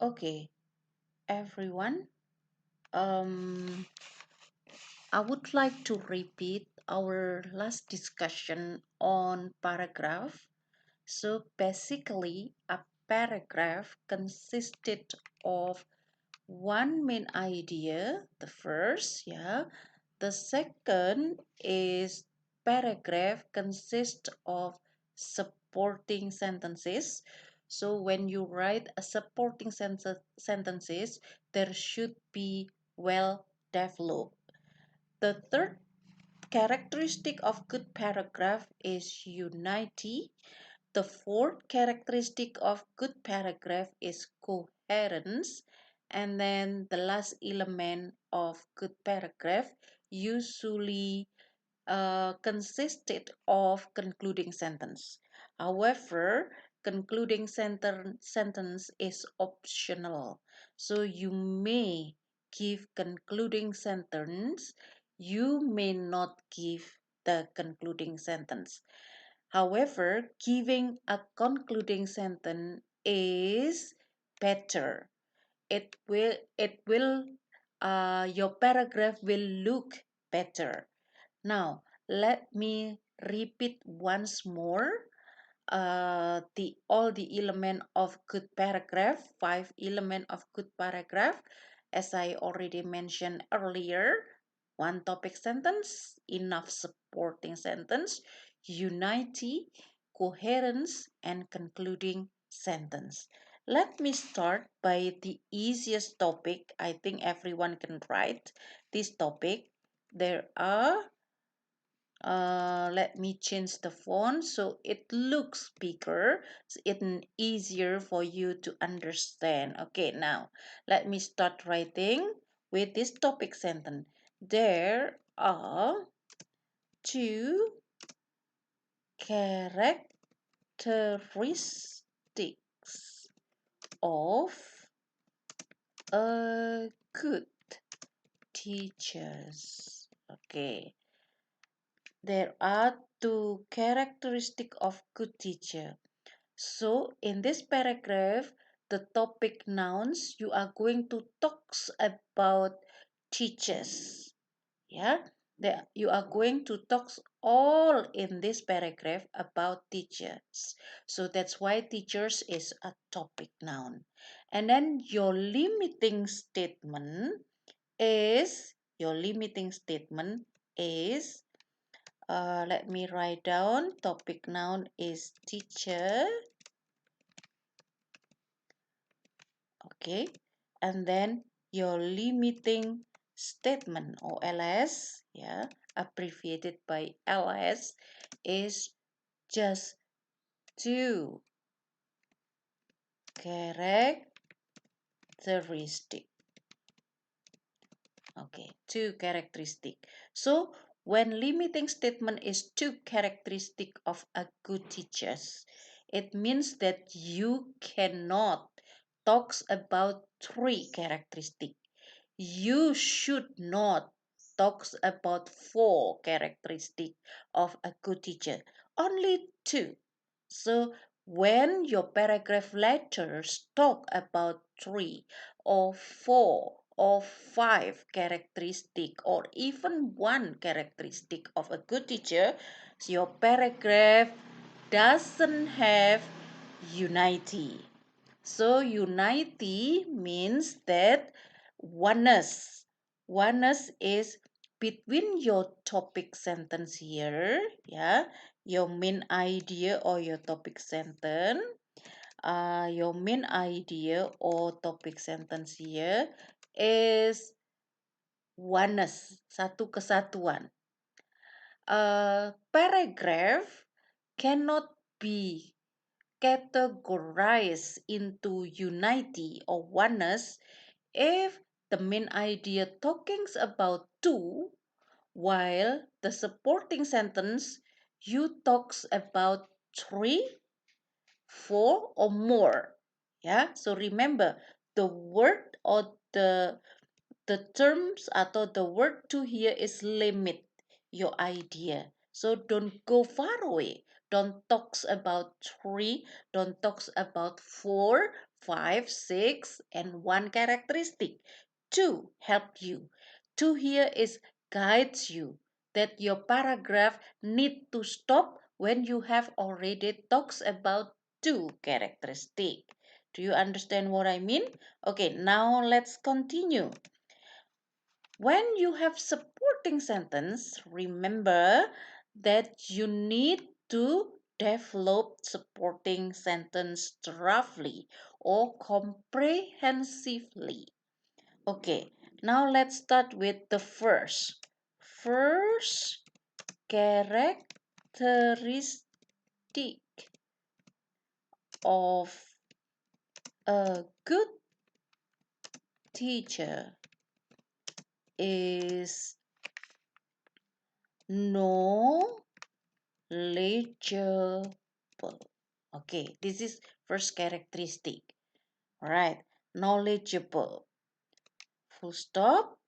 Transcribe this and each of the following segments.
Okay, everyone. Um, I would like to repeat our last discussion on paragraph. So basically, a paragraph consisted of one main idea, the first, yeah. The second is paragraph consists of supporting sentences. So when you write a supporting sentences, there should be well developed. The third characteristic of good paragraph is unity. The fourth characteristic of good paragraph is coherence. And then the last element of good paragraph usually consisted of concluding sentence. However, concluding sentence is optional. So you may give concluding sentence, you may not give the concluding sentence. However, giving a concluding sentence is better. It will your paragraph will look better. Now, let me repeat once more the all the element of good paragraph, 5 element of good paragraph, as I already mentioned earlier. One topic sentence, enough supporting sentence, unity, coherence, and concluding sentence. Let me start by the easiest topic. I think everyone can write this topic. There are let me change the font so it looks bigger. So it's easier for you to understand. Okay, now let me start writing with this topic sentence. There are two characteristics of a good teachers. Okay, there are two characteristics of good teacher. So in this paragraph, the topic nouns, you are going to talk about teachers. Yeah, you are going to talk all in this paragraph about teachers. So that's why teachers is a topic noun. And then your limiting statement is let me write down. Topic noun is teacher. Okay, and then your limiting statement or LS, yeah, abbreviated by LS, is just two characteristic. Okay, two characteristic. So when limiting statement is two characteristic of a good teachers, it means that you cannot talks about three characteristic. You should not talk about four characteristics of a good teacher, only two. So when your paragraph letters talk about three or four or five characteristic or even one characteristic of a good teacher, your paragraph doesn't have unity. So unity means that oneness. Oneness is between your topic sentence here, yeah, your main idea or your topic sentence, your main idea or topic sentence here is oneness, satu kesatuan. Paragraph cannot be categorized into unity or oneness if the main idea talking about two, while the supporting sentence you talks about three, four, or more. Yeah, so remember the word or the terms atau the word to here is limit your idea. So don't go far away. Don't talk about three, don't talk about four, 5, 6, and 1 characteristic to help you. 2 here is guides you that your paragraph need to stop when you have already talked about 2 characteristic. Do you understand what I mean? Okay, now let's continue. When you have supporting sentence, remember that you need to develop supporting sentence roughly or comprehensively. Okay, now let's start with the first. First characteristic of a good teacher is knowledgeable. Okay, this is first characteristic. All right, knowledgeable. Full stop.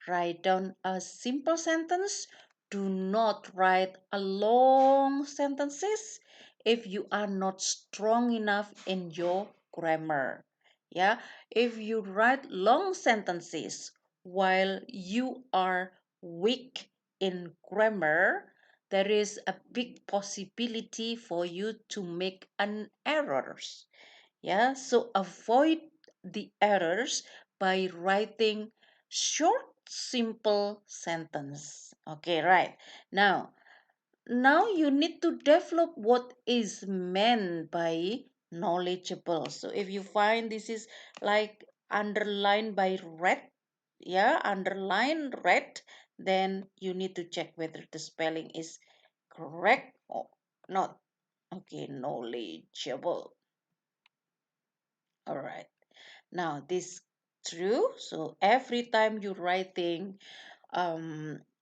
Write down a simple sentence. Do not write a long sentences if you are not strong enough in your grammar. Yeah, if you write long sentences while you are weak in grammar, there is a big possibility for you to make an errors. Yeah, so avoid the errors by writing short, simple sentence. Okay, right. Now you need to develop what is meant by knowledgeable. So if you find this is like underlined by red, yeah, underline red, then you need to check whether the spelling is correct or not. Okay, knowledgeable. All right. Now this true. So every time you're writing,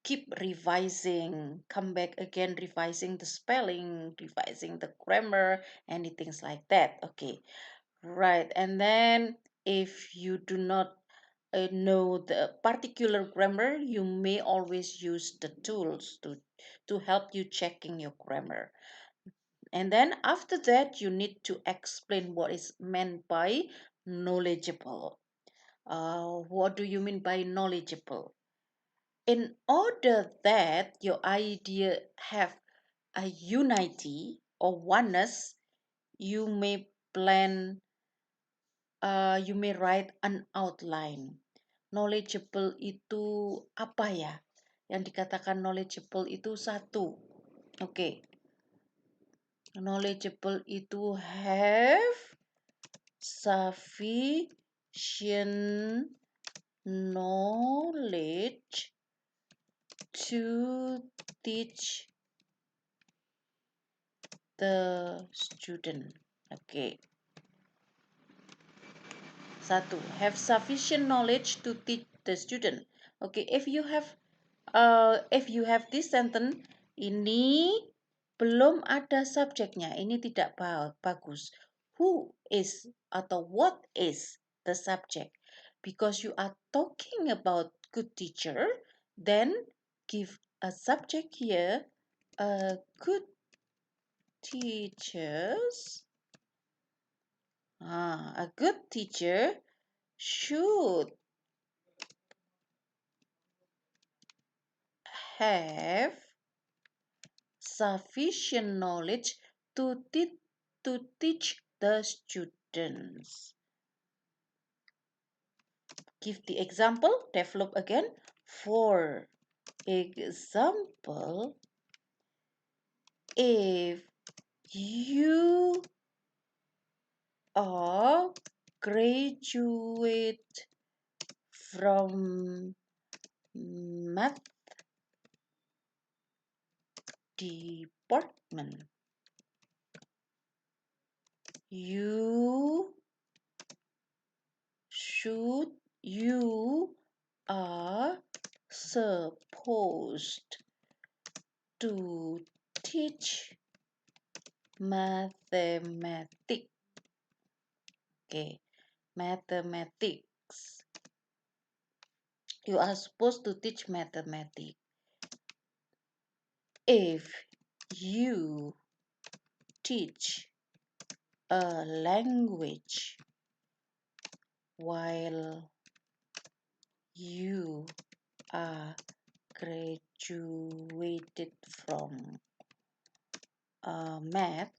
keep revising, come back again, revising the spelling, revising the grammar, anything like that. Okay, right. And then if you do not know the particular grammar, you may always use the tools to help you checking your grammar. And then after that, you need to explain what is meant by knowledgeable. What do you mean by knowledgeable? In order that your idea have a unity or oneness, you may you may write an outline. Knowledgeable itu apa ya? Yang dikatakan knowledgeable itu satu. Oke. Knowledgeable itu have sufficient knowledge to teach the student. Okay. Satu, have sufficient knowledge to teach the student. Okay, if you have this sentence, ini belum ada subjeknya, ini tidak bagus. Who is atau what is the subject? Because you are talking about good teacher, then give a subject here, good teachers. A good teacher should have sufficient knowledge to teach the students. Give the example, develop again. For example, if you are graduate from math department, you are supposed to teach mathematics. Okay, mathematics. You are supposed to teach mathematics. If you teach a language, while you are graduated from math,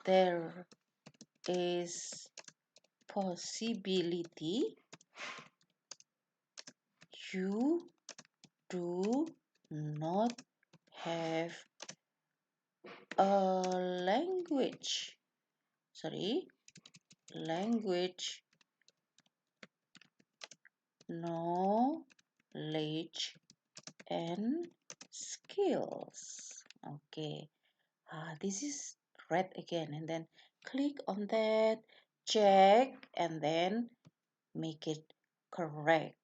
there is possibility you do not have a language knowledge and skills. Okay, this is read again, and then click on that, check, and then make it correct.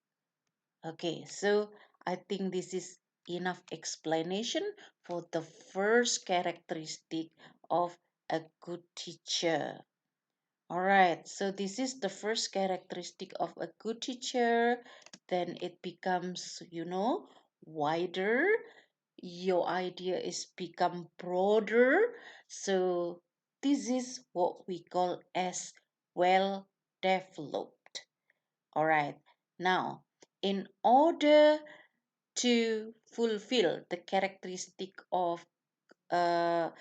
Okay, so I think this is enough explanation for the first characteristic of a good teacher. All right, so this is the first characteristic of a good teacher. Then it becomes, wider. Your idea is become broader. So this is what we call as well developed. All right, now in order to fulfill the characteristic of a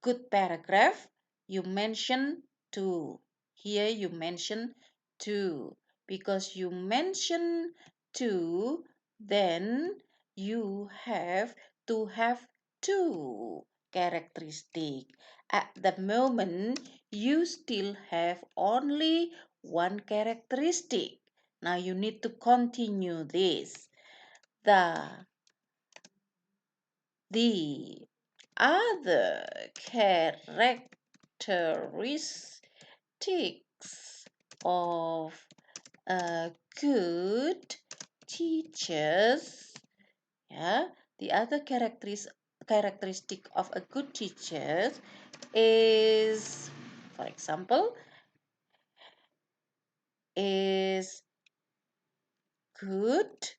good paragraph, you mention two. Here you mention two. Because you mention two, then you have to have two characteristic. At the moment, you still have only one characteristic. Now you need to continue this. The other characteristics of a good teachers, yeah, the other characteristic of a good teacher is, for example, is good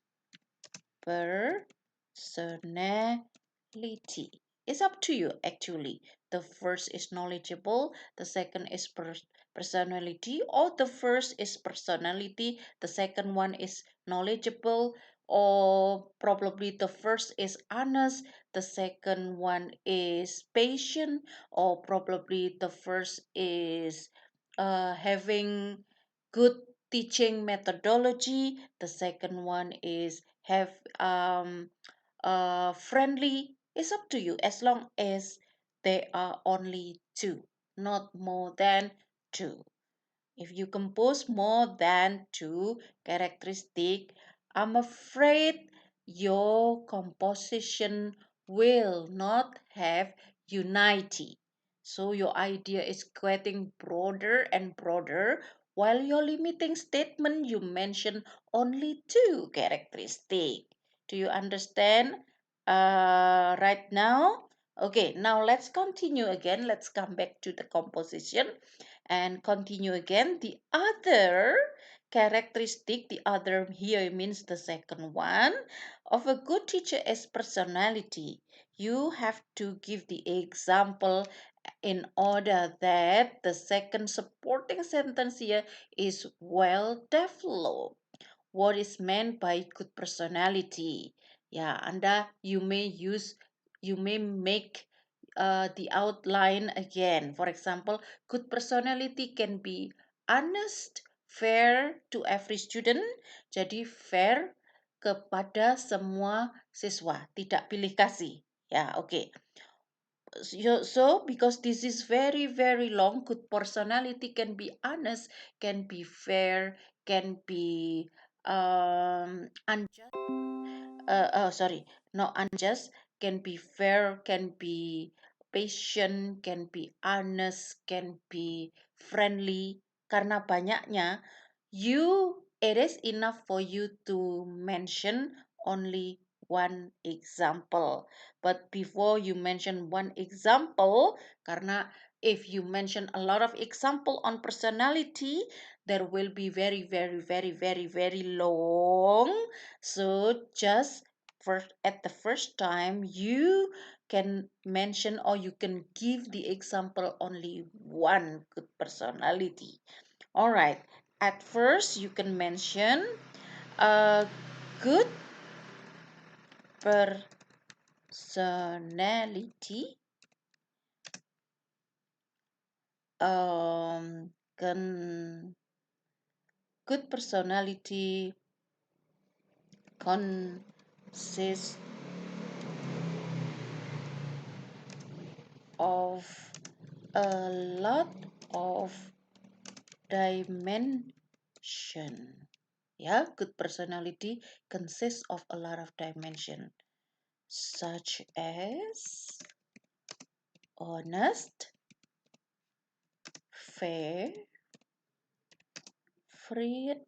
personality. It's up to you actually. The first is knowledgeable, the second is personality, or the first is personality, the second one is knowledgeable, or probably the first is honest, the second one is patient, or probably the first is having good teaching methodology, the second one is have friendly. It's up to you as long as there are only two, not more than two. If you compose more than two characteristics, I'm afraid your composition will not have unity. So your idea is getting broader and broader, while your limiting statement you mention only two characteristics. Do you understand right now? Okay, now let's continue again. Let's come back to the composition and continue again. The other characteristic, the other here means the second one, of a good teacher is personality. You have to give the example in order that the second supporting sentence here is well developed. What is meant by good personality? Yeah, Anda, you may make the outline again. For example, good personality can be honest, fair to every student. Jadi fair kepada semua siswa, tidak pilih kasih. Ya, oke. Okay. So because this is very very long, good personality can be honest, can be fair, can be unjust. Sorry, not unjust, can be fair, can be patient, can be honest, can be friendly. Karena banyaknya, it is enough for you to mention only one example. But before you mention one example, karena if you mention a lot of example on personality, there will be very, very, very, very, very long. So just at the first time, you can mention or you can give the example only one good personality. All right. At first, you can mention a good personality can good personality consists of a lot of dimension. Yeah, good personality consists of a lot of dimension, such as honest, fair,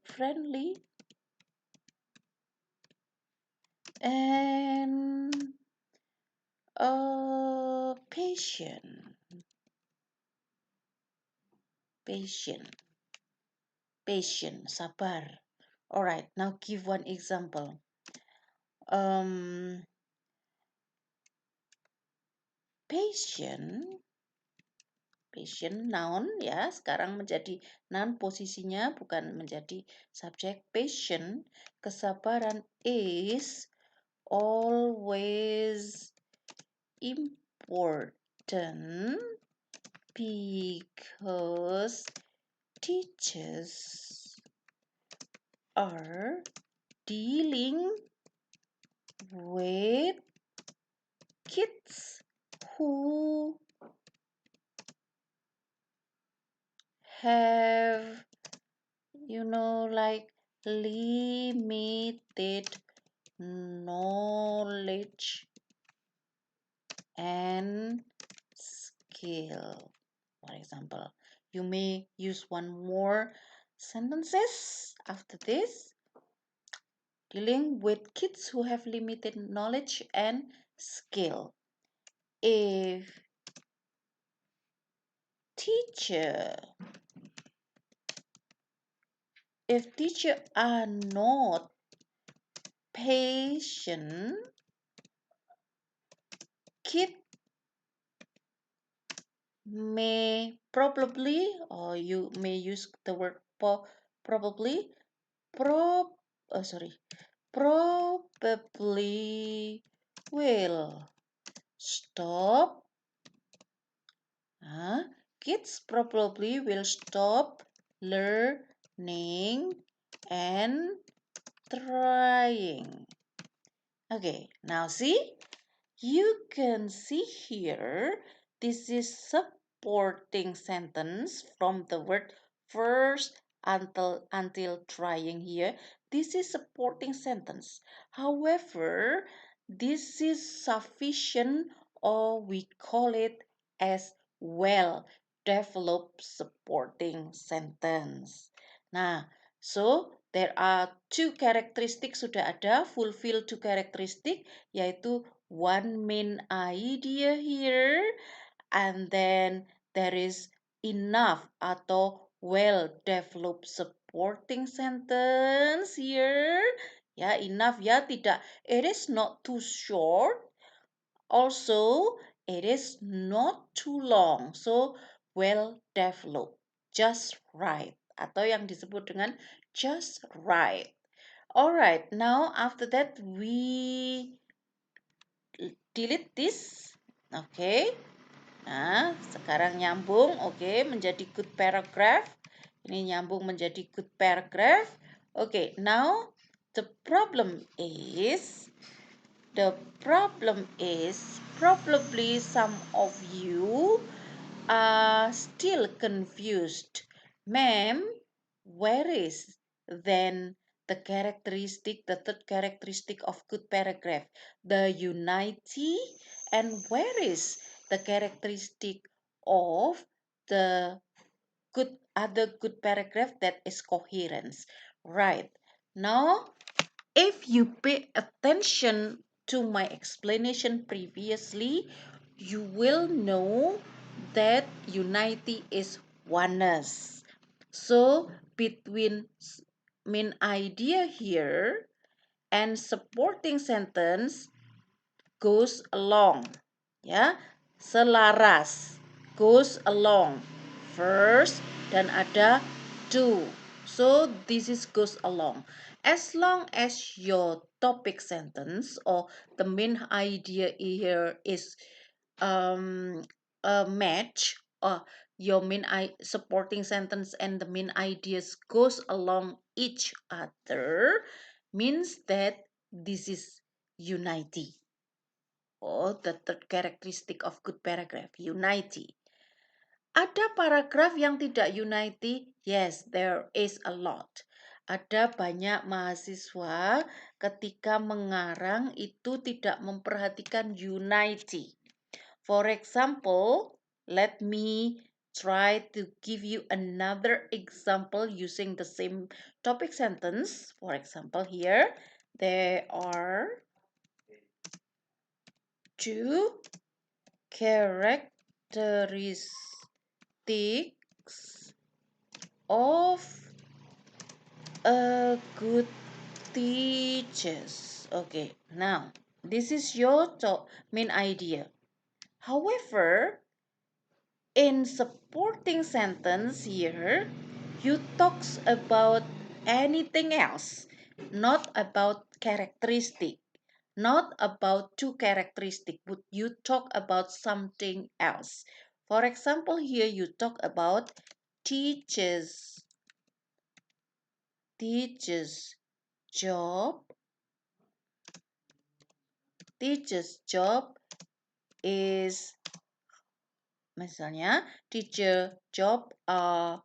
friendly, and patient. Patient. Patient, sabar. All right, now give one example. Um, patient, patient noun ya, sekarang menjadi noun posisinya bukan menjadi subjek. Patient, kesabaran is always important because teachers are dealing with kids who have, like limited knowledge and skill. For example, you may use one more sentences after this. Dealing with kids who have limited knowledge and skill. If teacher are not patient, kid may probably, or you may use the word probably, probably will stop. Kids probably will stop learning and trying. Okay, now see, you can see here, this is supporting sentence from the word first until trying here. This is supporting sentence. However, this is sufficient, or we call it as well developed supporting sentence. Nah, so there are two characteristics sudah ada, fulfill two characteristic, yaitu one main idea here, and then there is enough atau well developed supporting sentence here. Ya, enough ya, tidak, it is not too short, also it is not too long, so well developed, just right, atau yang disebut dengan just right. Alright, now after that we delete this. Oke. Nah, sekarang nyambung, oke, menjadi good paragraph. Ini nyambung menjadi good paragraph. Oke, now the problem is probably some of you are still confused. Ma'am, where is then the third characteristic of good paragraph? The unity, and where is the characteristic of the other good paragraph, that is coherence? Right. Now, if you pay attention to my explanation previously, you will know that unity is oneness. So between main idea here and supporting sentence goes along. Ya, selaras, goes along. First dan ada to. So this is goes along. As long as your topic sentence or the main idea here is a match, or your supporting sentence and the main ideas goes along each other, means that this is unity. Oh, the third characteristic of good paragraph, unity. Ada paragraf yang tidak unity? Yes, there is a lot. Ada banyak mahasiswa ketika mengarang itu tidak memperhatikan unity. For example, let me try to give you another example using the same topic sentence. For example, here, there are two characteristics of a good teachers. Okay, now this is your main idea. However, in supporting sentence here, you talks about anything else, not about characteristic, not about two characteristic, but you talk about something else. For example, here you talk about teachers. Teachers job. Teacher's job is, misalnya, teacher job are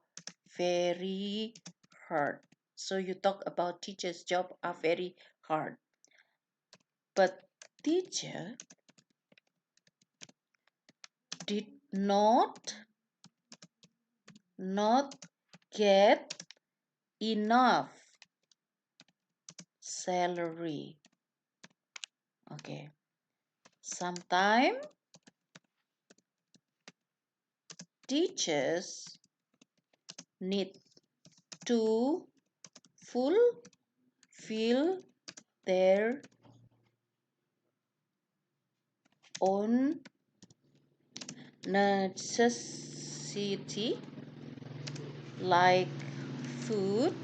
very hard. So you talk about teacher's job are very hard. But teacher did not get enough salary. Okay. Sometimes teachers need to fulfill their own necessity like food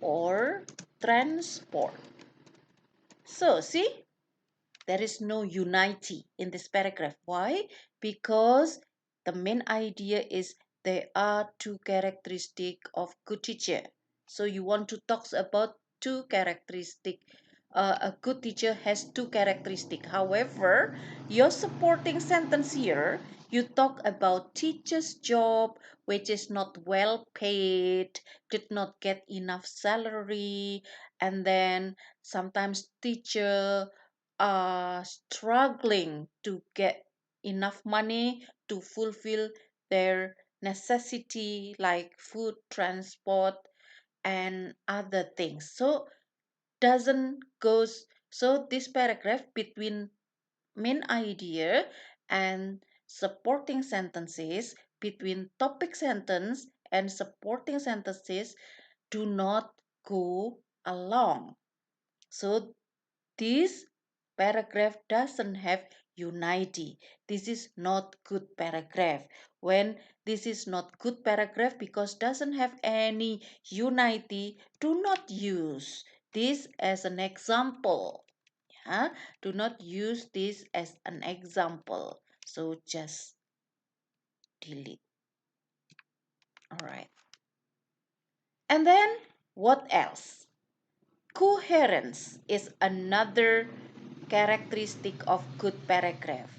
or transport. So, see, there is no unity in this paragraph. Why? Because the main idea is there are two characteristics of good teacher. So you want to talk about two characteristics. A good teacher has two characteristics. However, your supporting sentence here, you talk about teacher's job, which is not well paid, did not get enough salary, and then sometimes teacher are struggling to get enough money to fulfill their necessity like food, transport, and other things. So doesn't goes, so this paragraph between main idea and supporting sentences, between topic sentence and supporting sentences, do not go along. So this paragraph doesn't have unity. This is not good paragraph. When this is not good paragraph because doesn't have any unity, do not use this as an example. Yeah? Do not use this as an example. So just delete. All right. And then what else? Coherence is another characteristic of good paragraph.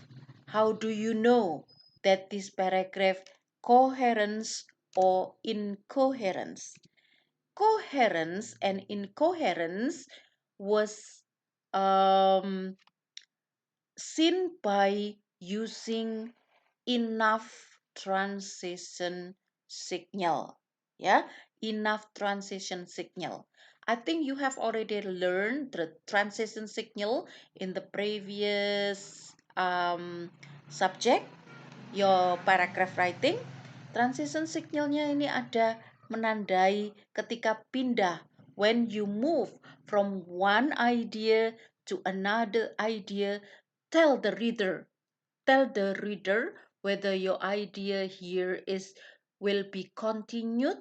How do you know that this paragraph coherence or incoherence? Coherence and incoherence was seen by using enough transition signal. Yeah, enough transition signal. I think you have already learned the transition signal in the previous subject, your paragraph writing. Transition signalnya ini ada menandai ketika pindah, when you move from one idea to another idea. Tell the reader whether your idea here will be continued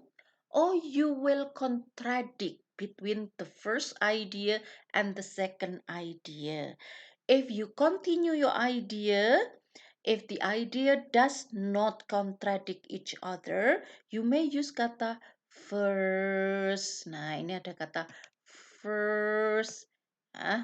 or you will contradict between the first idea and the second idea. If you continue your idea, if the idea does not contradict each other, you may use kata first. Nah, ini ada kata first.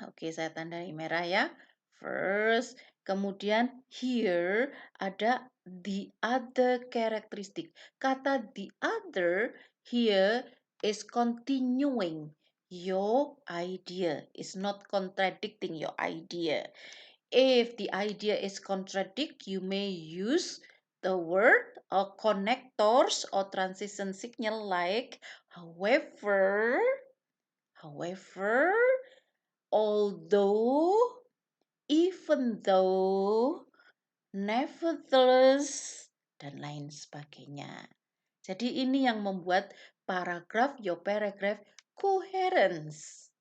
Oke, saya tandai merah ya. First. Kemudian here ada the other characteristic. Kata the other here is continuing your idea, is not contradicting your idea. If the idea is contradict, you may use the word or connectors or transition signal like however, although, even though, nevertheless, dan lain sebagainya. Jadi ini yang membuat your paragraph coherence.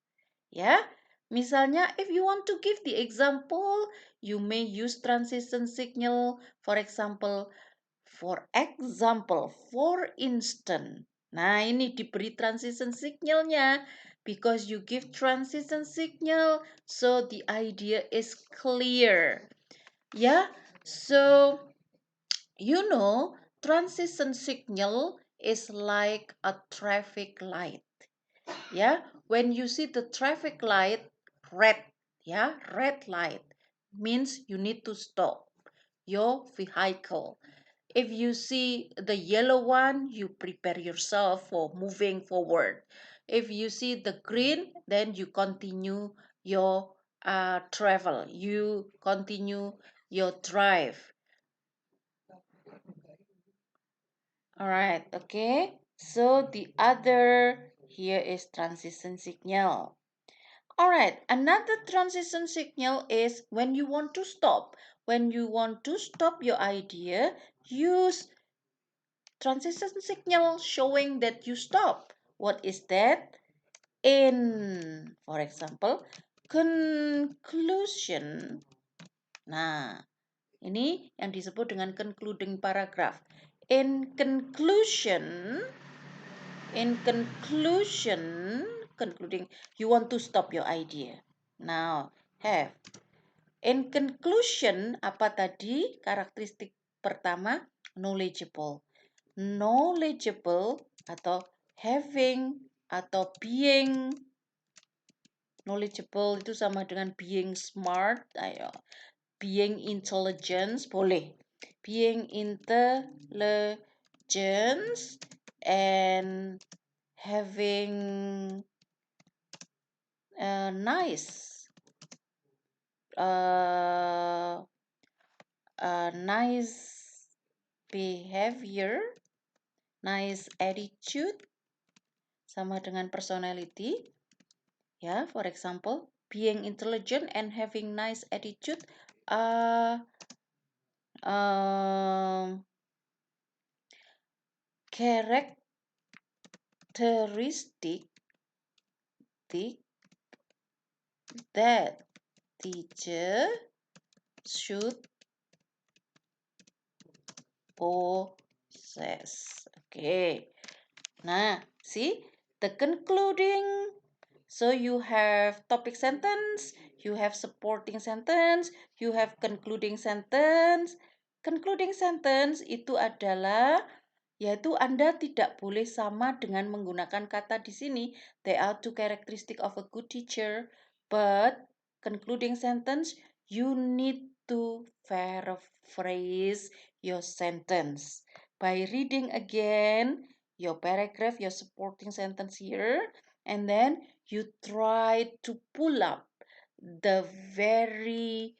Ya, misalnya if you want to give the example, you may use transition signal. For example, for instance. Nah, ini diberi transition signalnya because you give transition signal, so the idea is clear. Yeah, so you know, transition signal is like a traffic light. Yeah, when you see the traffic light red, red light means you need to stop your vehicle. If you see the yellow one, you prepare yourself for moving forward. If you see the green, then you continue your travel. You continue your drive. All right, okay. So the other here is transition signal. All right, another transition signal is when you want to stop. When you want to stop your idea, use transition signal showing that you stop. What is that? In, for example, conclusion. Nah, ini yang disebut dengan concluding paragraph. In conclusion, concluding, you want to stop your idea. Now, have. In conclusion, apa tadi karakteristik pertama? Knowledgeable. Knowledgeable atau having atau being. Knowledgeable itu sama dengan being smart. Ayo. Being intelligence, boleh. Being intelligence and having nice behavior, nice attitude, sama dengan personality. Ya, for example, being intelligent and having nice attitude characteristic that teacher should possess. Okay. Nah, see the concluding. So you have topic sentence, you have supporting sentence, you have concluding sentence. Concluding sentence itu adalah yaitu Anda tidak boleh sama dengan menggunakan kata di sini. They are two characteristic of a good teacher, but concluding sentence you need to paraphrase your sentence by reading again your paragraph, your supporting sentence here, and then you try to pull up the very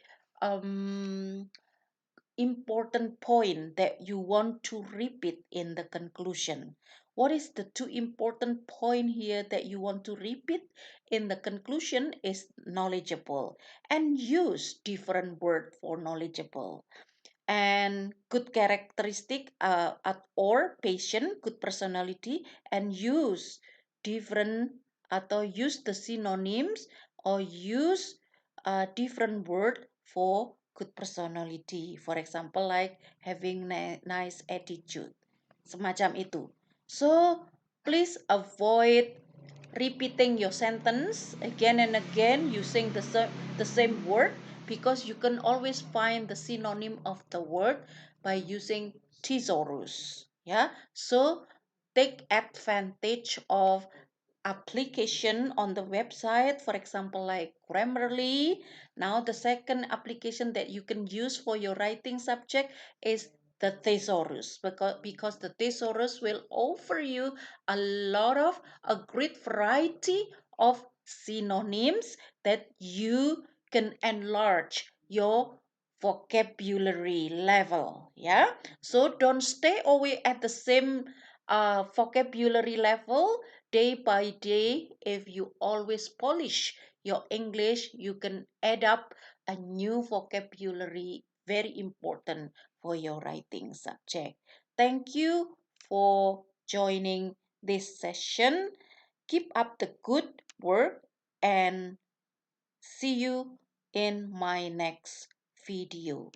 important point that you want to repeat in the conclusion. What is the two important point here that you want to repeat in the conclusion is knowledgeable, and use different word for knowledgeable. And good characteristic or patient, good personality, and use different atau use the synonyms or use a different word for good personality. For example, like having nice attitude. Semacam itu. So, please avoid repeating your sentence again and again using the same word, because you can always find the synonym of the word by using thesaurus. Yeah, so take advantage of application on the website, for example, like Grammarly. Now, the second application that you can use for your writing subject is the thesaurus, because the thesaurus will offer you a great variety of synonyms that you can enlarge your vocabulary level. Yeah, so don't stay always at the same vocabulary level day by day. If you always polish your English, you can add up a new vocabulary, very important for your writing subject. Thank you for joining this session. Keep up the good work and see you in my next video.